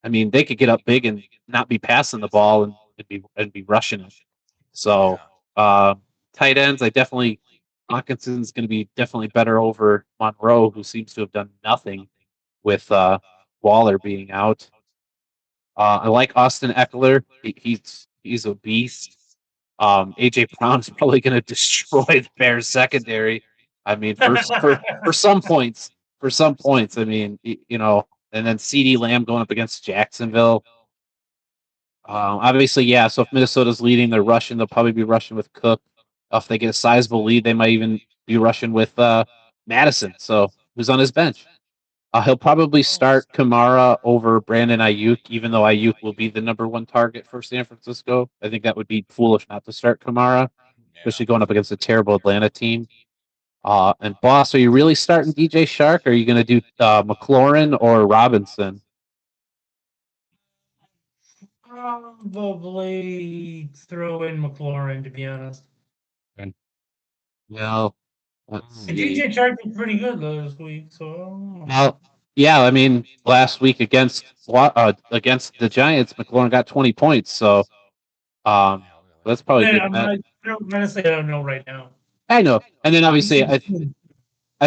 I mean they could get up big and not be passing the ball and be rushing it. So tight ends, Hawkinson's going to be definitely better over Monroe, who seems to have done nothing with Waller being out. I like Austin Eckler. He's a beast. AJ Brown is probably going to destroy the Bears secondary. I mean, for some points, I mean, and then CeeDee Lamb going up against Jacksonville. Obviously, yeah. So if Minnesota's leading, they're rushing. They'll probably be rushing with Cook. If they get a sizable lead, they might even be rushing with Madison. So who's on his bench? He'll probably start Kamara over Brandon Ayuk, even though Ayuk will be the number 1 target for San Francisco. I think that would be foolish not to start Kamara, especially going up against a terrible Atlanta team. And Boss, are you really starting DJ Shark? Or are you going to do McLaurin or Robinson? Probably throw in McLaurin, to be honest. Well, DJ Shark was pretty good last week, so. Well, yeah, I mean, last week against the Giants, McLaurin got 20 points, so that's probably good. Honestly, I don't know right now. I know. And then obviously, I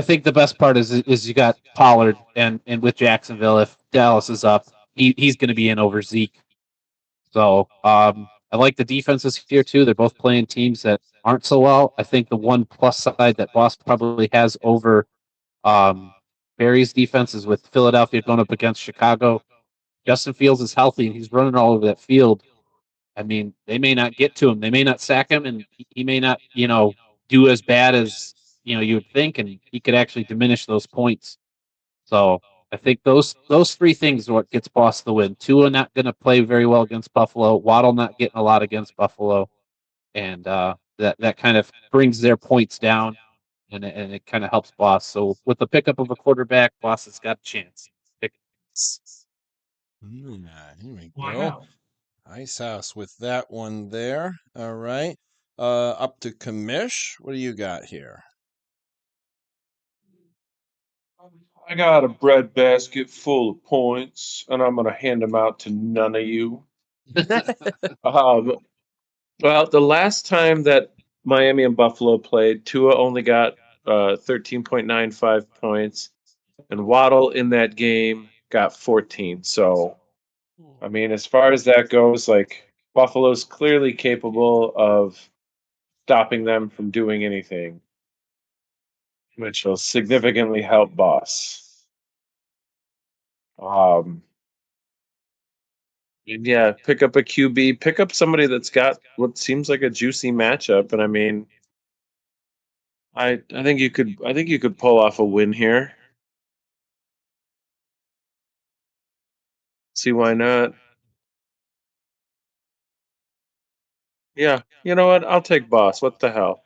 think the best part is you got Pollard and with Jacksonville, if Dallas is up, he's going to be in over Zeke. So I like the defenses here too. They're both playing teams that aren't so well. I think the one plus side that Boston probably has over Barry's defense is with Philadelphia going up against Chicago. Justin Fields is healthy and he's running all over that field. I mean, they may not get to him. They may not sack him, and he may not, do as bad as you would think, and he could actually diminish those points. So I think those three things are what gets Boston the win. Tua not going to play very well against Buffalo. Waddle not getting a lot against Buffalo, and that kind of brings their points down, and it kind of helps Boss. So with the pickup of a quarterback, Boss has got a chance. Here we go. Wow. Ice House with that one there. All right. Up to Commish. What do you got here? I got a bread basket full of points, and I'm going to hand them out to none of you. Well, the last time that Miami and Buffalo played, Tua only got 13.95 points, and Waddle in that game got 14. So, I mean, as far as that goes, like, Buffalo's clearly capable of stopping them from doing anything, which will significantly help Boss. And yeah, pick up a QB, pick up somebody that's got what seems like a juicy matchup, and I mean, I think you could pull off a win here. See why not? Yeah, you know what? I'll take Boss. What the hell?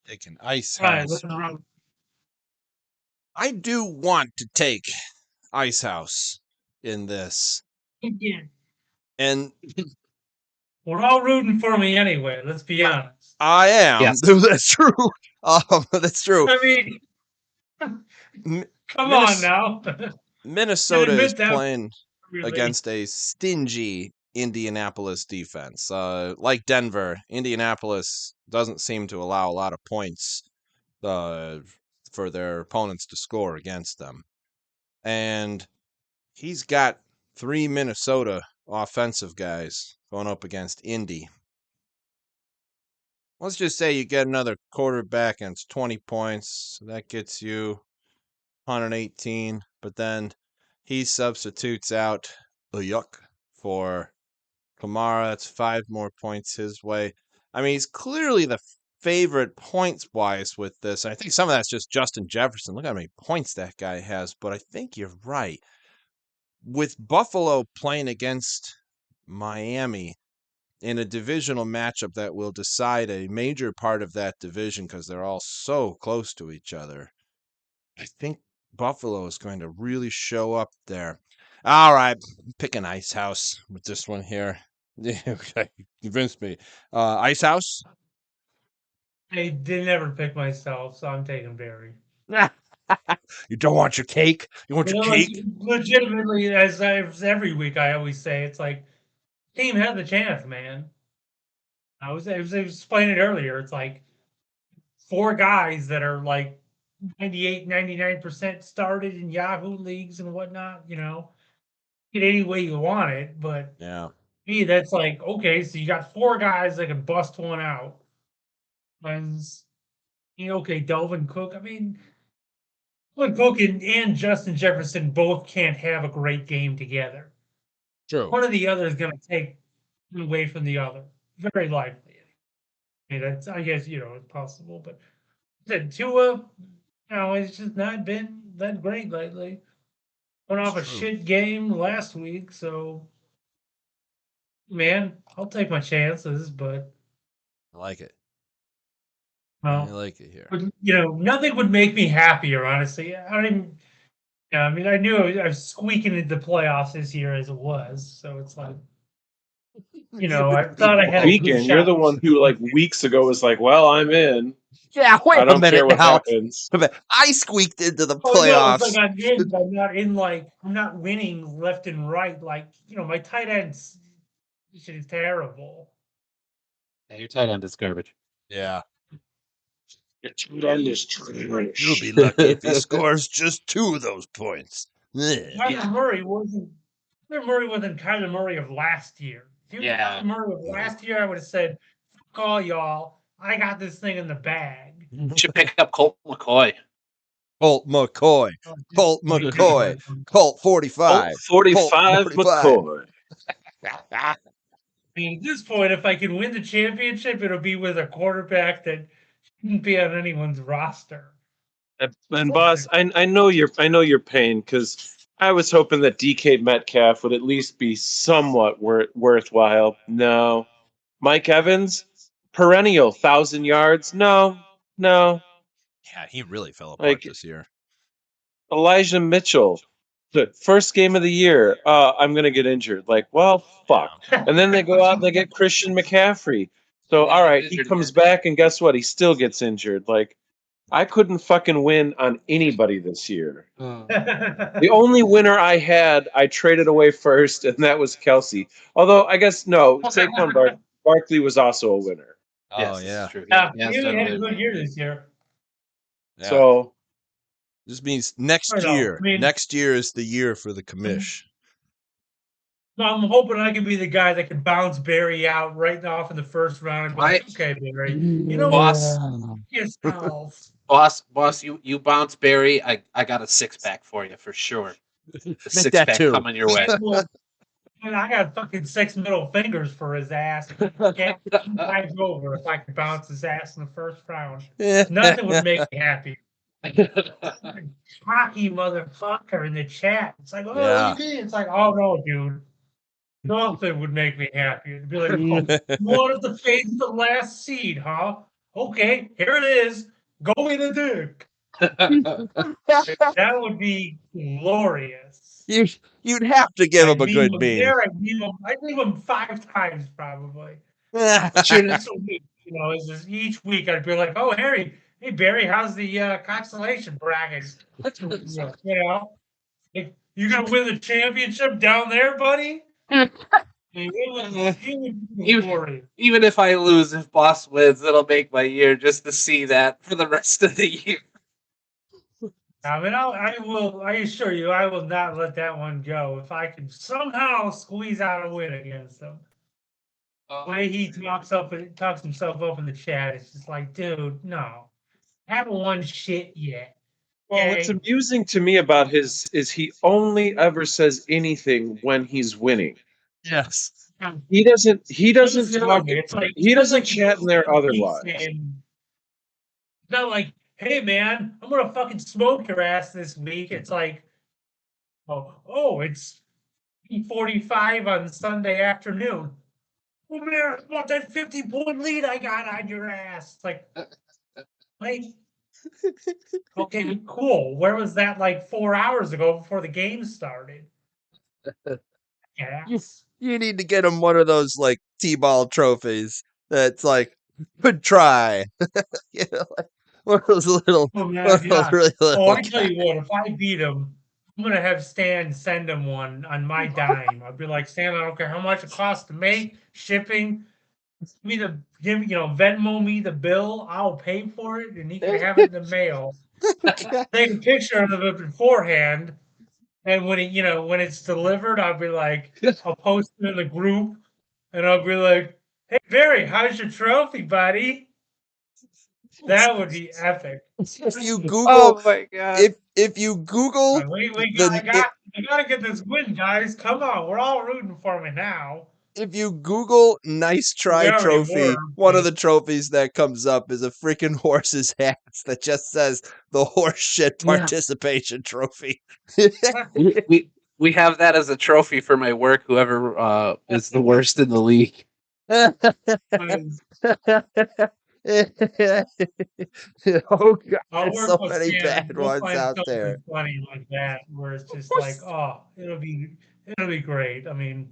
Taking Ice All right, House. looking around. I do want to take Ice House in this. Again. And We're all rooting for me anyway. Let's be honest. I am. Yes. That's true. That's true. I mean, come on now. Minnesota is admit that. playing Really. against a stingy Indianapolis defense. Like Denver, Indianapolis doesn't seem to allow a lot of points for their opponents to score against them. And he's got 3 Minnesota offensive guys going up against Indy. Let's just say you get another quarterback and it's 20 points. So that gets you 118. But then he substitutes out Yuck for Kamara. That's 5 more points his way. I mean, he's clearly the favorite points-wise with this. I think some of that's just Justin Jefferson. Look how many points that guy has. But I think you're right. With Buffalo playing against Miami in a divisional matchup that will decide a major part of that division because they're all so close to each other, I think Buffalo is going to really show up there. All right, pick an Ice House with this one here. Okay, convinced me. Ice House? I did never pick myself, so I'm taking Barry. You don't want your cake? You want your Like, cake? legitimately, as every week I always say, it's like team had the chance, man. I was explaining it earlier. It's like 4 guys that are like 98, 99% started in Yahoo leagues and whatnot. Get any way you want it, but Yeah. me, that's like okay. So you got 4 guys that can bust one out. And okay, Delvin Cook. I mean, Cook and Justin Jefferson both can't have a great game together. True. One of the other is going to take away from the other. Very likely. I mean, that's, I guess, it's possible. But Tua, it's just not been that great lately. Went off a True. shit game last week, so, man, I'll take my chances, but. I like it. Well, I like it here. but, nothing would make me happier, honestly. I don't even. I mean, I knew I was squeaking into the playoffs this year as it was, so it's like, I thought I had a good Weekend, you're shot. the one who like weeks ago was like, "Well, I'm in. Yeah, wait I don't a minute care what now. happens." I squeaked into the Oh, no, it's playoffs. like I'm in, but I'm not in, like, I'm not winning left and right. Like, my tight ends shit is terrible. Yeah, your tight end is garbage. Yeah. Your tight end is trash. You'll be lucky if he scores just 2 of those points. Ugh. Kyler Murray wasn't Kyler Murray of last year. If he was Yeah. Kyler Murray of last year, I would have said, "Fuck all y'all, I got this thing in the bag." Should pick up Colt McCoy. Colt McCoy. Oh, Colt yeah. McCoy. Colt 45. Colt 45 Colt 45. McCoy. I mean, at this point, if I can win the championship, it'll be with a quarterback that shouldn't be on anyone's roster. And boss, I know your pain because I was hoping that DK Metcalf would at least be somewhat worthwhile. No, Mike Evans, perennial 1,000 yards. No. Yeah, he really fell apart Like this year. Elijah Mitchell, the first game of the year. I'm gonna get injured. Like, well, fuck. And then they go out and they get Christian McCaffrey. So all right, he comes back and guess what? He still gets injured. Like, I couldn't fucking win on anybody this year. The only winner I had, I traded away first, and that was Kelsey. Although I guess no, Saquon Barkley was also a winner. Oh, Yes, this yeah. is true. Yeah, He has he done had a really good well. year this year. Yeah. So This means next I know, year. I mean- Next year is the year for the commish. So I'm hoping I can be the guy that can bounce Barry out right off in the first round. And be like, okay, Barry, you know Boss, what? Yourself. boss, you bounce Barry. I got a 6-pack for you for sure. A Make that 6-pack 2. coming your way. And I got fucking 6 middle fingers for his ass. Can't drive over if I could bounce his ass in the first round. Nothing would make me happy. Hockey motherfucker in the chat. It's like, oh, Yeah. what do you mean? It's like, oh no, dude. Nothing would make me happy. It'd be like, oh, you wanted to face the last seed, huh? Okay, here it is. Go in the dick. That would be glorious. You'd have to give him a good meme. There, I'd leave him 5 times probably. Sure. That's a week. You know, it's just each week I'd be like, oh, Harry, hey, Barry, how's the constellation bracket? You know, like, you gonna win the championship down there, buddy? It would be glorious. Even if I lose, if boss wins, it'll make my year just to see that for the rest of the year. I mean, I assure you, I will not let that one go. If I can somehow squeeze out a win against him. The way he talks himself up in the chat, it's just like, dude, no. Haven't won shit yet. well, what's amusing to me about his is he only ever says anything when he's winning. Yes. He doesn't It's talk. like, He doesn't chat in there otherwise. It's not like, hey man, I'm gonna fucking smoke your ass this week. It's like, oh, it's 45 on Sunday afternoon. Oh man, about that 50-point lead I got on your ass. It's like, okay, cool. Where was that like 4 hours ago before the game started? Yes. You need to get him one of those like T-ball trophies that's like good try. You know, like one of those little, Oh, one man, of those yeah. really little I tell you what, if I beat him, I'm gonna have Stan send him one on my dime. I'll be like, Stan, I don't care how much it costs to make, shipping. Give me, Venmo me the bill. I'll pay for it, and he can have it in the mail. Take a picture of it beforehand, and when it's delivered, I'll be like, I'll post it in the group, and I'll be like, hey Barry, how's your trophy, buddy? That would be epic. If you Google, Oh my god! if you Google, I gotta get this win, guys. Come on, we're all rooting for me now. if you Google "nice try We already trophy," were, one but- of the trophies that comes up is a freaking horse's ass that just says the horse shit Yeah. participation trophy. We have that as a trophy for my work. Whoever is the worst in the league. Oh god, I'll there's work so with many Stan. bad We'll ones find out something there. funny like that, where it's just like, oh, it'll be great. I mean,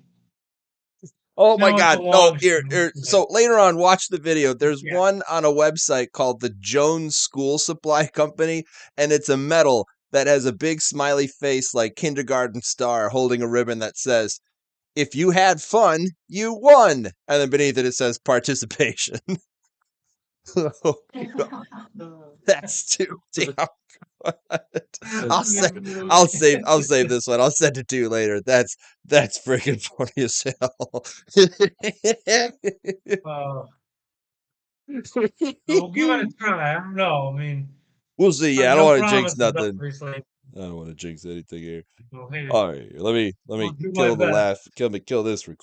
Oh No, my it's a god, no, long here, show, here. but- So later on, watch the video. There's Yeah. one on a website called the Jones School Supply Company, and it's a medal that has a big smiley face like kindergarten star holding a ribbon that says, if you had fun, you won. And then beneath it, it says participation. Oh, God. That's too damn good. I'll save this one. I'll send it to you later. That's freaking funny as hell. Uh, we'll give it a try. I don't know. I mean, We'll see. Yeah, I don't no want to jinx promises, nothing. obviously. I don't want to jinx anything here. So, hey, All right, let me I'll do my kill the best. kill this record.